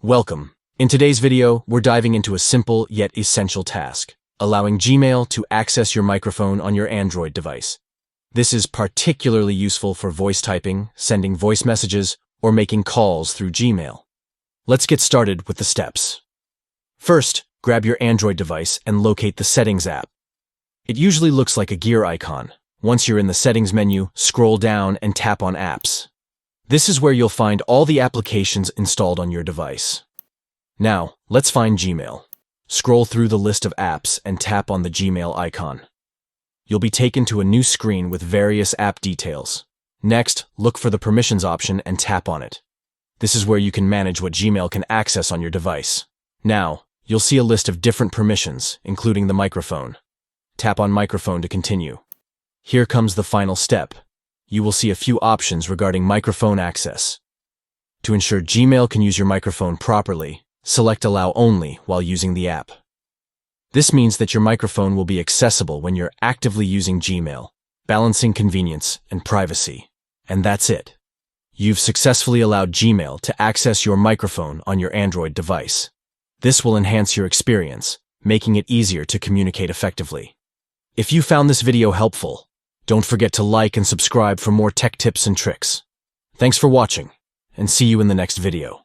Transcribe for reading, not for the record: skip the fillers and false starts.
Welcome. In today's video, we're diving into a simple yet essential task, allowing Gmail to access your microphone on your Android device. This is particularly useful for voice typing, sending voice messages, or making calls through Gmail. Let's get started with the steps. First, grab your Android device and locate the Settings app. It usually looks like a gear icon. Once you're in the Settings menu, scroll down and tap on Apps. This is where you'll find all the applications installed on your device. Now, let's find Gmail. Scroll through the list of apps and tap on the Gmail icon. You'll be taken to a new screen with various app details. Next, look for the Permissions option and tap on it. This is where you can manage what Gmail can access on your device. Now, you'll see a list of different permissions, including the microphone. Tap on Microphone to continue. Here comes the final step. You will see a few options regarding microphone access. To ensure Gmail can use your microphone properly, select Allow Only while using the app. This means that your microphone will be accessible when you're actively using Gmail, balancing convenience and privacy. And that's it. You've successfully allowed Gmail to access your microphone on your Android device. This will enhance your experience, making it easier to communicate effectively. If you found this video helpful, don't forget to like and subscribe for more tech tips and tricks. Thanks for watching, and see you in the next video.